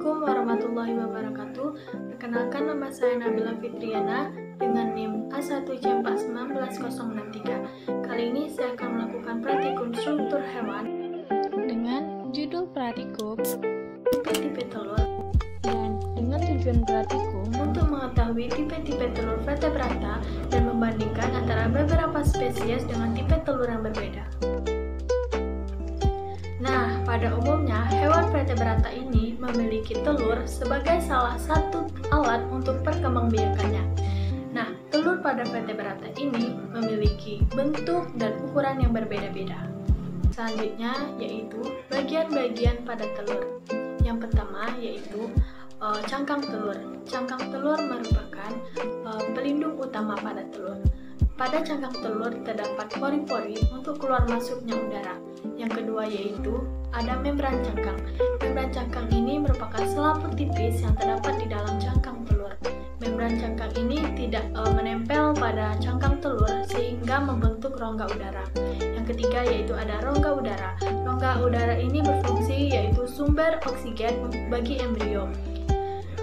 Assalamualaikum warahmatullahi wabarakatuh. Perkenalkan, nama saya Nabila Fitriana dengan NIM A1C4191063. Kali ini saya akan melakukan praktikum struktur hewan dengan judul praktikum tipe-tipe telur, dan dengan tujuan praktikum untuk mengetahui tipe-tipe telur vertebrata dan membandingkan antara beberapa spesies dengan tipe telur yang berbeda. Nah, pada umumnya hewan vertebrata ini memiliki telur sebagai salah satu alat untuk perkembangbiakannya. Nah, telur pada vertebrata ini memiliki bentuk dan ukuran yang berbeda-beda. Selanjutnya yaitu bagian-bagian pada telur. Yang pertama yaitu cangkang telur. Cangkang telur merupakan pelindung utama pada telur. Pada cangkang telur terdapat pori-pori untuk keluar masuknya udara. Yang kedua yaitu ada membran cangkang. Membran cangkang ini merupakan selaput tipis yang terdapat di dalam cangkang telur. Membran cangkang ini tidak menempel pada cangkang telur sehingga membentuk rongga udara. Yang ketiga yaitu ada rongga udara. Rongga udara ini berfungsi yaitu sumber oksigen bagi embrio.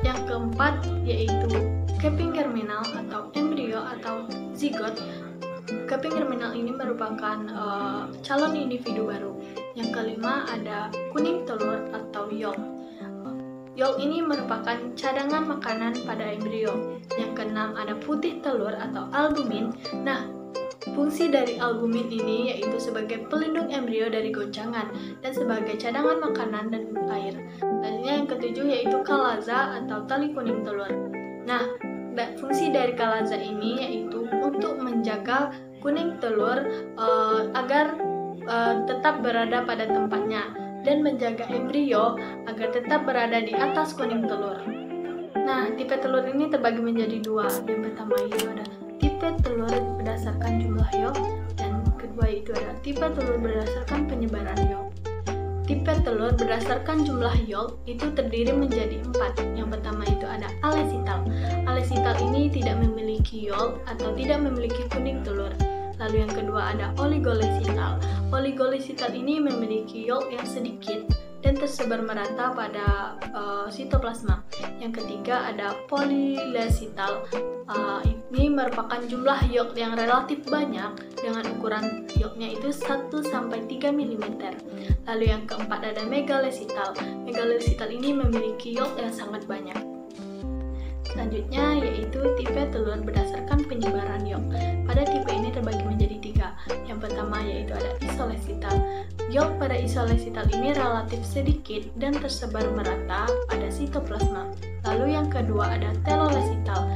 Yang keempat yaitu keping germinal atau embrio atau zigot. Keping germinal ini merupakan calon individu baru. Yang kelima ada kuning telur atau yolk. Yolk ini merupakan cadangan makanan pada embrio. Yang keenam ada putih telur atau albumin. Nah, fungsi dari albumin ini yaitu sebagai pelindung embrio dari goncangan dan sebagai cadangan makanan dan air. Selanjutnya yang ketujuh yaitu kalaza atau tali kuning telur. Nah, fungsi dari kalaza ini yaitu untuk menjaga kuning telur agar tetap berada pada tempatnya dan menjaga embrio agar tetap berada di atas kuning telur. Nah, tipe telur ini terbagi menjadi dua. Yang pertama itu ada tipe telur berdasarkan jumlah yolk, dan kedua itu ada tipe telur berdasarkan penyebaran yolk. Tipe telur berdasarkan jumlah yolk itu terdiri menjadi 4. Yang pertama itu ada alesital. Alesital ini tidak memiliki yolk atau tidak memiliki kuning telur. Lalu yang kedua ada oligolesital. Oligolesital ini memiliki yolk yang sedikit dan tersebar merata pada sitoplasma. Yang ketiga ada polylesital. Ini merupakan jumlah yolk yang relatif banyak dengan ukuran yolknya itu 1-3 mm. Lalu yang keempat ada megalesital. Megalesital ini memiliki yolk yang sangat banyak. Selanjutnya yaitu tipe telur berdasarkan penyebaran yolk. Pada tipe ini terbagi menjadi 3. Yang pertama yaitu ada isolesital. Yolk pada isolesital ini relatif sedikit dan tersebar merata pada sitoplasma. Lalu yang kedua ada telolesital.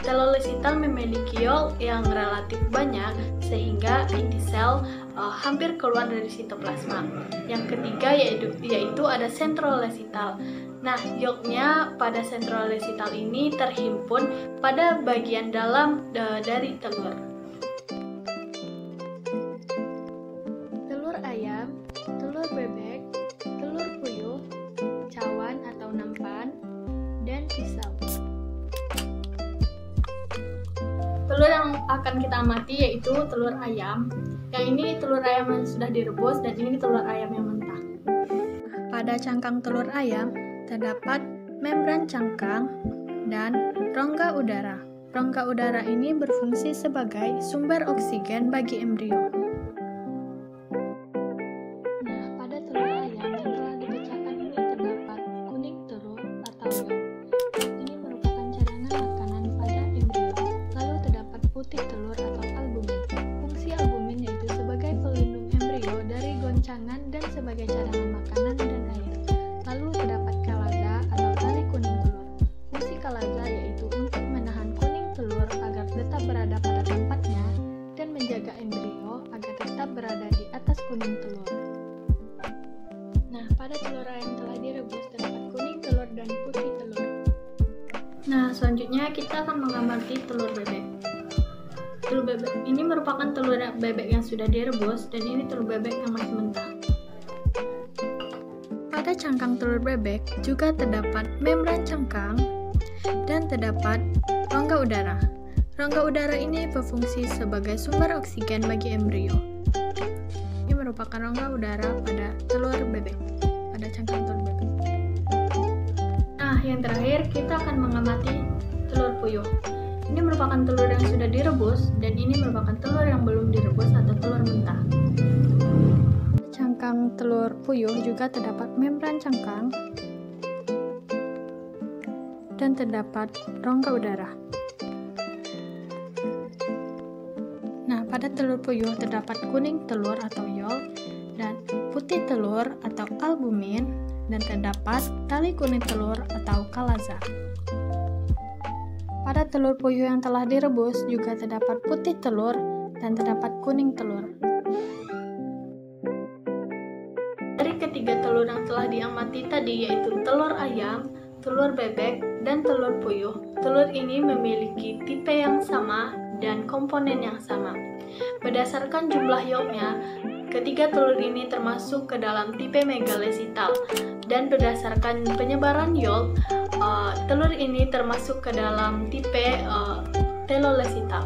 Telolesital memiliki yolk yang relatif banyak sehingga inti sel hampir keluar dari sitoplasma. Yang ketiga yaitu ada sentrolesital. Nah, yolknya pada sentrolesital ini terhimpun pada bagian dalam dari telur. Telur ayam, telur bebek, telur puyuh, cawan atau nampan, dan pisau. Telur yang akan kita amati yaitu telur ayam. Yang ini telur ayam yang sudah direbus dan ini telur ayam yang mentah. Pada cangkang telur ayam terdapat membran cangkang dan rongga udara. Rongga udara ini berfungsi sebagai sumber oksigen bagi embrio. Nah, pada telur ayam yang telah dipecahkan ini terdapat kuning telur atau yolk. Ini merupakan cadangan makanan pada embrio. Lalu terdapat putih telur atau albumin. Fungsi albumin yaitu sebagai pelindung embrio dari goncangan dan sebagai cadangan makanan dan air. Lalu terdapat kalaza atau tali kuning telur. Fungsi kalaza yaitu untuk menahan kuning telur agar tetap berada pada tempatnya dan menjaga embrio agar tetap berada di atas kuning telur. Nah, pada telur ayam telah direbus terdapat kuning telur dan putih telur. Nah, selanjutnya kita akan mengamati telur bebek. Telur bebek ini merupakan telur bebek yang sudah direbus dan ini telur bebek yang masih mentah. Pada cangkang telur bebek juga terdapat membran cangkang dan terdapat rongga udara. Rongga udara ini berfungsi sebagai sumber oksigen bagi embrio. Ini merupakan rongga udara pada telur bebek, pada cangkang telur bebek. yang terakhir kita akan mengamati telur puyuh. Ini merupakan telur yang sudah direbus dan ini merupakan telur yang belum direbus atau telur mentah. Cangkang telur puyuh juga terdapat membran cangkang dan terdapat rongga udara. Nah, pada telur puyuh terdapat kuning telur atau yolk dan putih telur atau albumin, dan terdapat tali kuning telur atau kalaza. Pada telur puyuh yang telah direbus juga terdapat putih telur dan terdapat kuning telur. Dari ketiga telur yang telah diamati tadi, yaitu telur ayam, telur bebek, dan telur puyuh, telur ini memiliki tipe yang sama dan komponen yang sama. Berdasarkan jumlah yolknya, ketiga telur ini termasuk ke dalam tipe megalesital, dan berdasarkan penyebaran yolk, telur ini termasuk ke dalam tipe telolesital.